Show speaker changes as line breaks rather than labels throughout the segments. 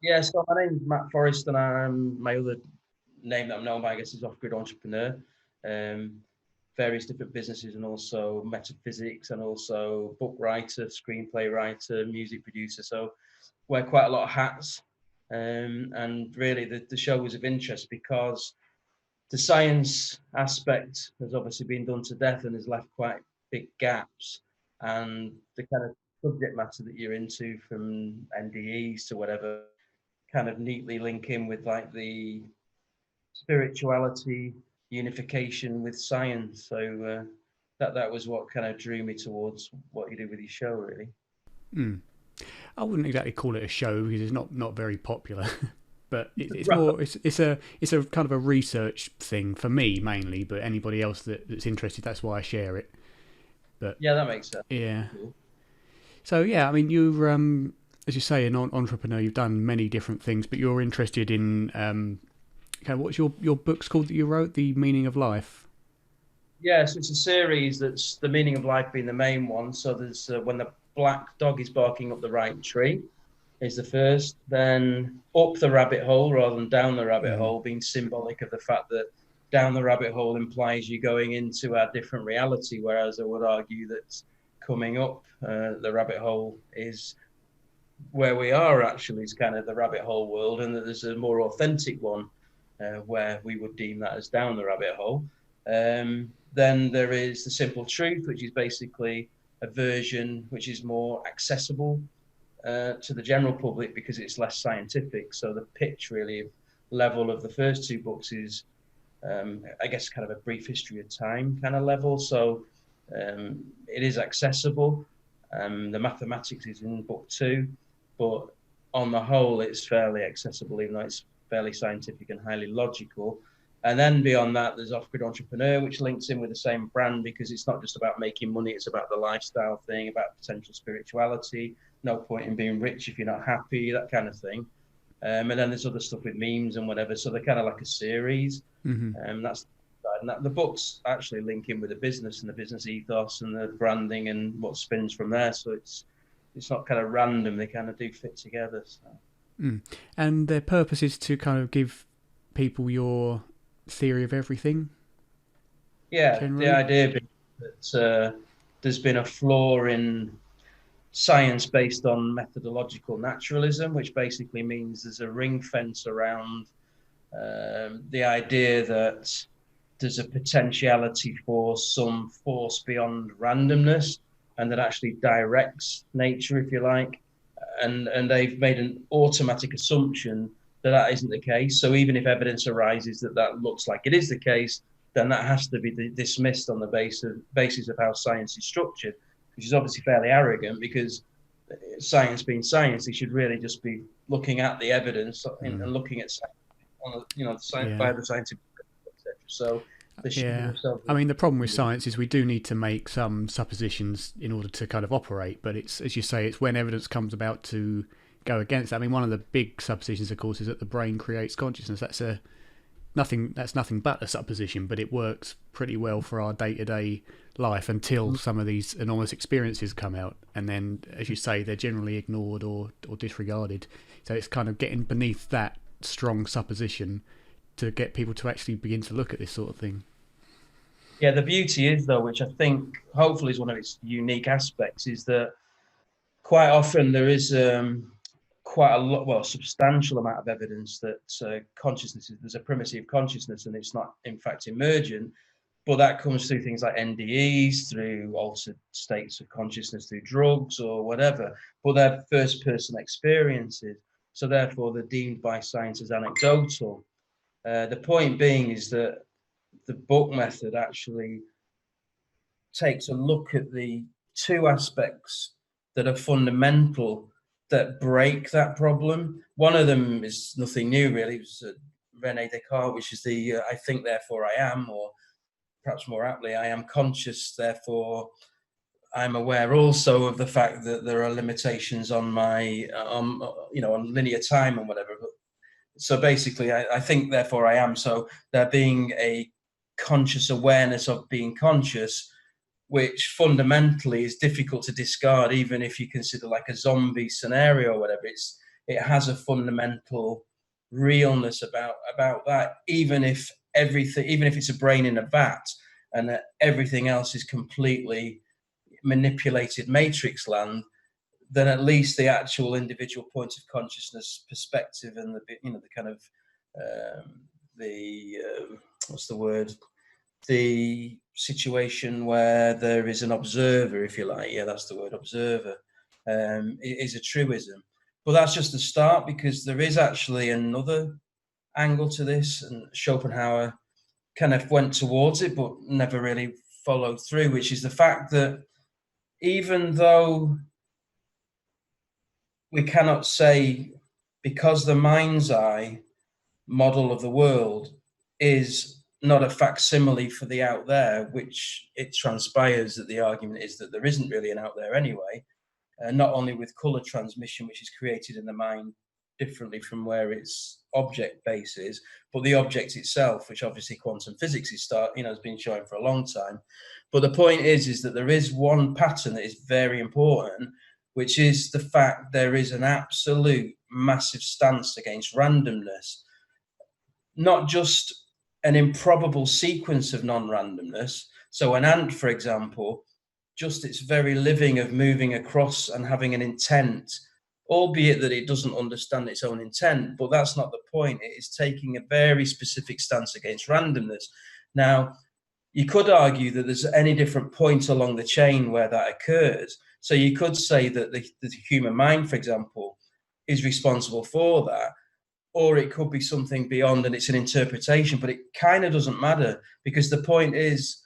Yeah, so my name's Matt Forrest, and my other name that I'm known by, I guess, is Off-Grid Entrepreneur. Um, Various different businesses, and also metaphysics, and also book writer, screenplay writer, music producer. So wear quite a lot of hats. And really, the show was of interest because the science aspect has obviously been done to death and has left quite big gaps. And the kind of subject matter that you're into, from NDEs to whatever, kind of neatly link in with like the spirituality unification with science. So that was what kind of drew me towards what you do with your show, really.
Mm. I wouldn't exactly call it a show because it's not very popular, but it's
Right.
more it's a kind of a research thing for me mainly. But anybody else that's interested, that's why I share it. But
Yeah, that makes sense.
yeah,
Cool.
so yeah, I mean you're as you say an entrepreneur, you've done many different things, but you're interested in okay, what's your book's called that you wrote, The Meaning of Life?
Yeah, so it's a series that's the meaning of life being the main one. So there's when the black dog is barking up the right tree is the first, then up the rabbit hole rather than down the rabbit
Mm.
hole, being symbolic of the fact that down the rabbit hole implies you going into a different reality, whereas I would argue that coming up the rabbit hole is where we are actually, is kind of the rabbit hole world, and that there's a more authentic one where we would deem that as down the rabbit hole. Then there is the simple truth, which is basically a version which is more accessible to the general public because it's less scientific. So the pitch really level of the first two books is, I guess, kind of a brief history of time kind of level. So it is accessible. The mathematics is in book two, but on the whole, it's fairly accessible, even though it's fairly scientific and highly logical. And then beyond that, there's Off-Grid Entrepreneur, which links in with the same brand because it's not just about making money, it's about the lifestyle thing, about potential spirituality. No point in being rich if you're not happy, that kind of thing. And then there's other stuff with memes and whatever. So they're kind of like a series.
Hmm.
That's and that, the books actually link in with the business and the business ethos and the branding and what spins from there. So it's not kind of random. They kind of do fit together. So.
Mm. And their purpose is to kind of give people your theory of everything
Yeah, the
generally.
idea being that there's been a flaw in science based on methodological naturalism, which basically means there's a ring fence around the idea that there's a potentiality for some force beyond randomness and that actually directs nature, if you like. And they've made an automatic assumption that that isn't the case. So even if evidence arises that that looks like it is the case, then that has to be dismissed on the basis of how science is structured, which is obviously fairly arrogant because science being science, they should really just be looking at the evidence and
Mm.
looking at on
Yeah,
by the scientific, etc. So there should be
yeah.
themselves.
I mean, the problem with science is we do need to make some suppositions in order to kind of operate, but it's, as you say, it's when evidence comes about to go against that. I mean, one of the big suppositions, of course, is that the brain creates consciousness. That's nothing but a supposition, but it works pretty well for our day-to-day life until some of these enormous experiences come out, and then, as you say, they're generally ignored or disregarded. So it's kind of getting beneath that strong supposition to get people to actually begin to look at this sort of thing.
Yeah, the beauty is though, which I think hopefully is one of its unique aspects, is that quite often there is quite a lot, well, substantial amount of evidence that consciousness there's a primacy of consciousness and it's not in fact emergent. But that comes through things like NDEs, through altered states of consciousness, through drugs or whatever. But they're first person experiences. So therefore, they're deemed by science as anecdotal. The point being is that the book method actually takes a look at the two aspects that are fundamental that break that problem. One of them is nothing new, really. It was Rene Descartes, which is the I think, therefore I am, or perhaps more aptly, I am conscious, therefore I'm aware also of the fact that there are limitations on my, on linear time and whatever. But so basically, I think, therefore I am. So there being a conscious awareness of being conscious, which fundamentally is difficult to discard, even if you consider like a zombie scenario or whatever. it has a fundamental realness about that, even if it's a brain in a vat, and that everything else is completely manipulated matrix land, then at least the actual individual point of consciousness perspective and the kind of the what's the word, the situation where there is an observer, if you like, yeah, that's the word, observer, is a truism. But that's just the start, because there is actually another angle to this, and Schopenhauer kind of went towards it but never really followed through, which is the fact that even though we cannot say, because the mind's eye model of the world is not a facsimile for the out there, which it transpires that the argument is that there isn't really an out there anyway, not only with color transmission, which is created in the mind differently from where its object base is, but the object itself, which obviously quantum physics has been showing for a long time. But the point is that there is one pattern that is very important, which is the fact there is an absolute massive stance against randomness, not just an improbable sequence of non-randomness. So an ant, for example, just its very living of moving across and having an intent, albeit that it doesn't understand its own intent, but that's not the point. It is taking a very specific stance against randomness. Now, you could argue that there's any different point along the chain where that occurs. So you could say that the human mind, for example, is responsible for that, or it could be something beyond and it's an interpretation, but it kind of doesn't matter, because the point is,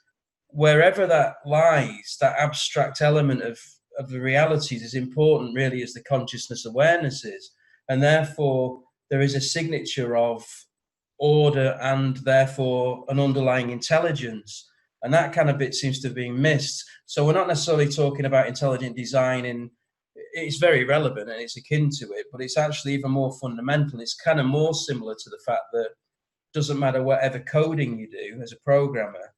wherever that lies, that abstract element of the realities is important really as the consciousness awareness is. And therefore, there is a signature of order and therefore an underlying intelligence. And that kind of bit seems to have been missed. So we're not necessarily talking about intelligent design it's very relevant and it's akin to it, but it's actually even more fundamental. It's kind of more similar to the fact that it doesn't matter whatever coding you do as a programmer,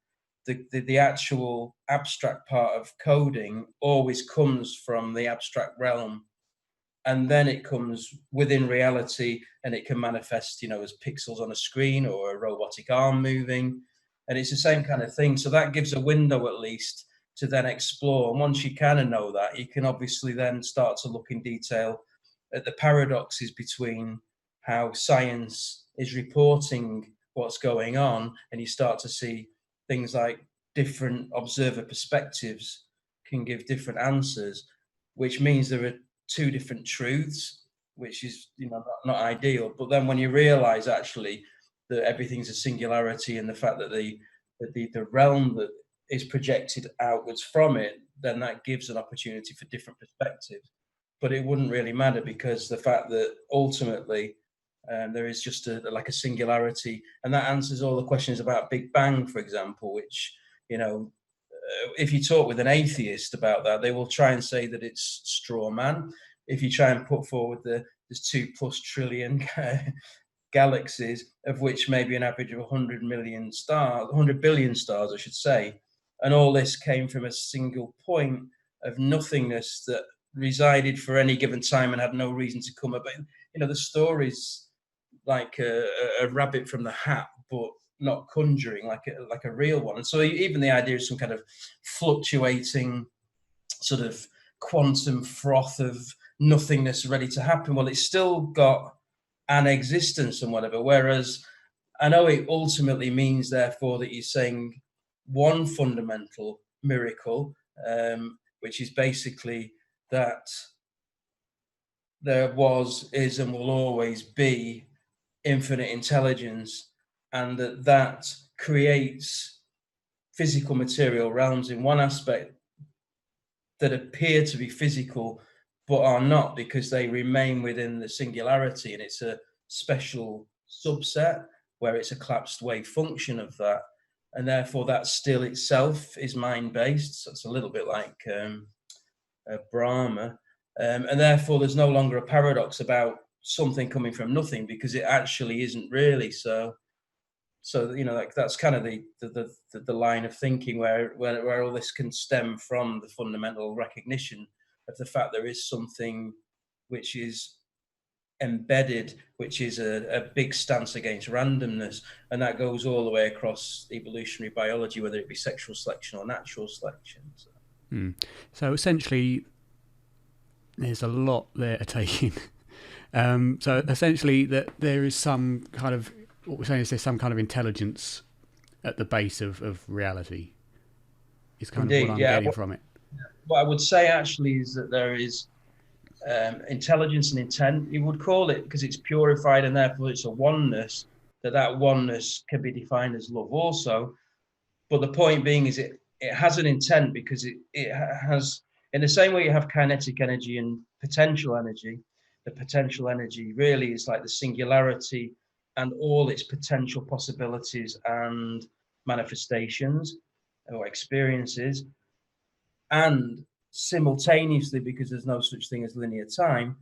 the actual abstract part of coding always comes from the abstract realm, and then it comes within reality, and it can manifest, as pixels on a screen or a robotic arm moving, and it's the same kind of thing. So that gives a window at least to then explore. And once you kind of know that, you can obviously then start to look in detail at the paradoxes between how science is reporting what's going on, and you start to see things like different observer perspectives can give different answers, which means there are two different truths, which is not ideal. But then when you realize actually that everything's a singularity, and the fact that the realm that is projected outwards from it, then that gives an opportunity for different perspectives. But it wouldn't really matter, because the fact that ultimately there is just like a singularity, and that answers all the questions about Big Bang, for example, which, if you talk with an atheist about that, they will try and say that it's straw man. If you try and put forward there's 2+ trillion galaxies, of which maybe an average of 100 billion stars, I should say, and all this came from a single point of nothingness that resided for any given time and had no reason to come about. The story's like a rabbit from the hat, but not conjuring like a real one. And so even the idea of some kind of fluctuating sort of quantum froth of nothingness ready to happen, well, it's still got an existence and whatever. Whereas I know it ultimately means, therefore, that you're saying one fundamental miracle, which is basically that there was, is, and will always be infinite intelligence, and that creates physical material realms in one aspect that appear to be physical but are not, because they remain within the singularity, and it's a special subset where it's a collapsed wave function of that, and therefore that still itself is mind-based. So it's a little bit like Brahma, and therefore there's no longer a paradox about something coming from nothing, because it actually isn't really. So like that's kind of the line of thinking where all this can stem from, the fundamental recognition of the fact there is something which is embedded, which is a big stance against randomness, and that goes all the way across evolutionary biology, whether it be sexual selection or natural selection.
So essentially, there's a lot there to take in. So essentially, that there is some kind of, what we're saying is there's some kind of intelligence at the base of reality. Is kind
Indeed,
of what I'm
yeah.
getting from it.
What I would say actually is that there is intelligence and intent, you would call it, because it's purified and therefore it's a oneness, that oneness can be defined as love also. But the point being is it has an intent, because it has, in the same way you have kinetic energy and potential energy, the potential energy really is like the singularity and all its potential possibilities and manifestations or experiences. And simultaneously, because there's no such thing as linear time,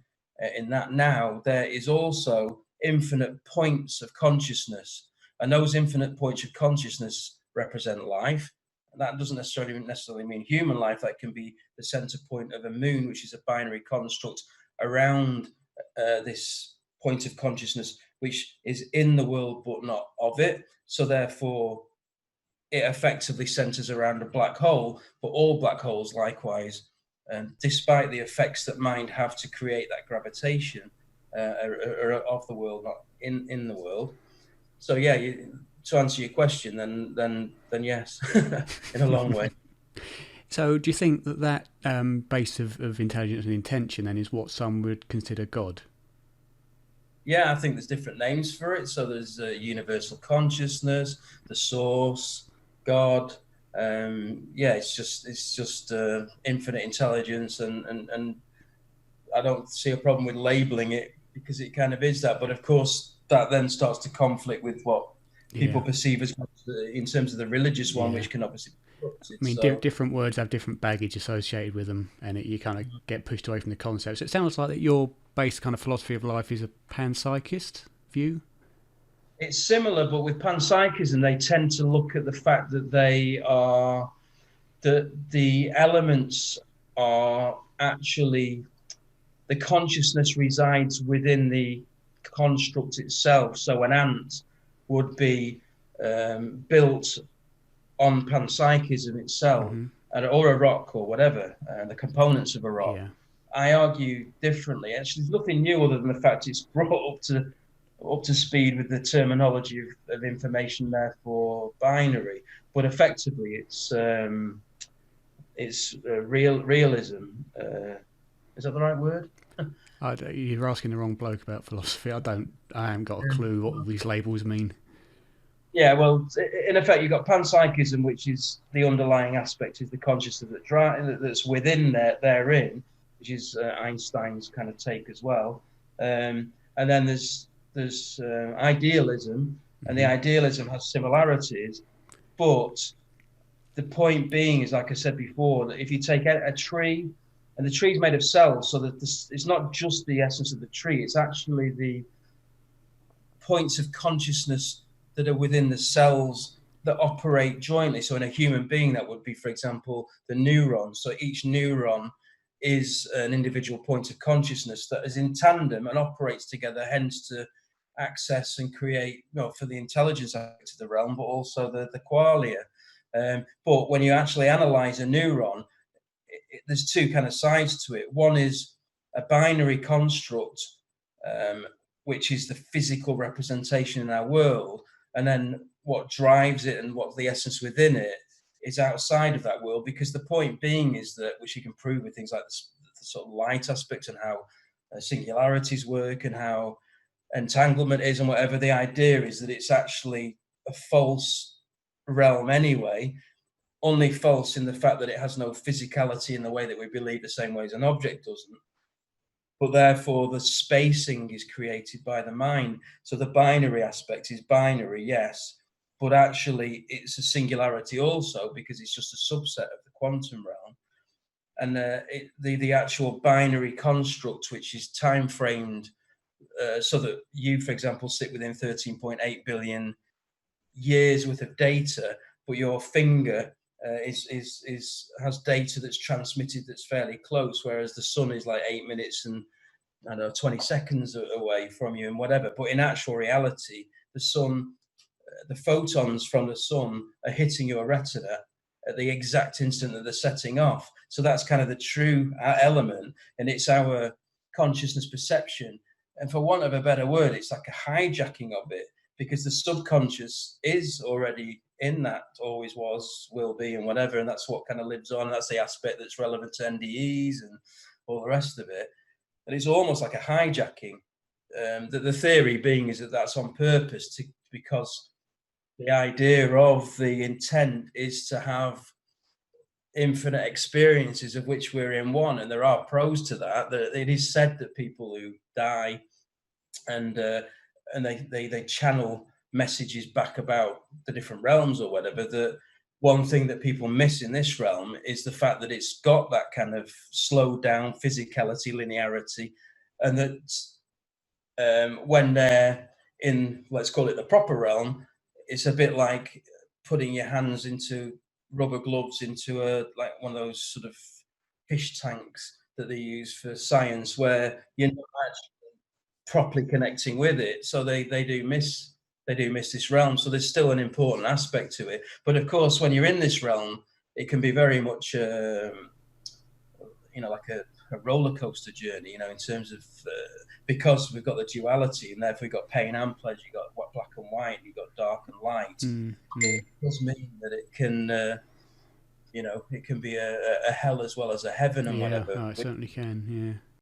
in that now, there is also infinite points of consciousness. And those infinite points of consciousness represent life. That doesn't necessarily mean human life. That can be the center point of a moon, which is a binary construct around this point of consciousness, which is in the world but not of it. So therefore, it effectively centers around a black hole, but all black holes likewise, despite the effects that mind have to create that gravitation, are of the world, not in the world. So yeah, to answer your question, then yes, in a long way.
So do you think that base of intelligence and intention then is what some would consider God?
Yeah, I think there's different names for it. So there's universal consciousness, the source, God. Yeah, it's just infinite intelligence, and I don't see a problem with labeling it, because it kind of is that. But of course, that then starts to conflict with what people perceive as in terms of the religious one, which can obviously be corrupted.
I mean, different words have different baggage associated with them, and you kind of get pushed away from the concept. So it sounds like that your base kind of philosophy of life is a panpsychist view.
It's similar, but with panpsychism, they tend to look at the fact that they are the elements are actually, the consciousness resides within the construct itself. So an ant would be built on panpsychism itself, or a rock or whatever, the components of a rock.
Yeah.
I argue differently. Actually, there's nothing new other than the fact it's brought up to speed with the terminology of information, therefore binary. But effectively, it's realism. Is that the right word?
You're asking the wrong bloke about philosophy. I haven't got a clue what all these labels mean.
Yeah, well, in effect, you've got panpsychism, which is the underlying aspect, is the consciousness that's within therein, which is Einstein's kind of take as well. And then there's idealism, and the idealism has similarities, but the point being is, like I said before, that if you take a tree, and the tree's made of cells, so that it's not just the essence of the tree, it's actually the points of consciousness that are within the cells that operate jointly. So in a human being, that would be, for example, the neuron. So each neuron is an individual point of consciousness that is in tandem and operates together, hence to access and create, for the intelligence aspect of the realm, but also the qualia. But when you actually analyze a neuron, there's two kind of sides to it. One is a binary construct, which is the physical representation in our world, and then what drives it and what's the essence within it is outside of that world. Because the point being is that, which you can prove with things like the sort of light aspects and how singularities work and how entanglement is and whatever, the idea is that it's actually a false realm anyway, only false in the fact that it has no physicality in the way that we believe, the same way as an object doesn't. But therefore the spacing is created by the mind. So the binary aspect is binary, yes, but actually it's a singularity also, because it's just a subset of the quantum realm. And the actual binary construct, which is time framed, so that you, for example, sit within 13.8 billion years worth of data, but your finger has data that's transmitted that's fairly close, whereas the sun is like 8 minutes and I don't know, 20 seconds away from you and whatever. But in actual reality, the sun, the photons from the sun are hitting your retina at the exact instant that they're setting off. So that's kind of the true element, and it's our consciousness perception. And for want of a better word, it's like a hijacking of it, because the subconscious is already in that, always was, will be, and whatever. And that's what kind of lives on. And that's the aspect that's relevant to NDEs and all the rest of it. And it's almost like a hijacking. The theory being is that that's on purpose, because the idea of the intent is to have infinite experiences of which we're in one. And there are pros to that. It is said that people who die and they channel messages back about the different realms or whatever, that one thing that people miss in this realm is the fact that it's got that kind of slowed down physicality, linearity, and that when they're in, let's call it the proper realm, it's a bit like putting your hands into rubber gloves into a, like one of those sort of fish tanks that they use for science, where you're not actually properly connecting with it. So they do miss this realm. So there's still an important aspect to it. But of course, when you're in this realm, it can be very much like a roller coaster journey, in terms of because we've got the duality, and therefore we've got pain and pleasure, you've got black and white, you've got dark and light. It does mean that it can it can be a hell as well as a heaven and whatever.
Oh, it certainly can,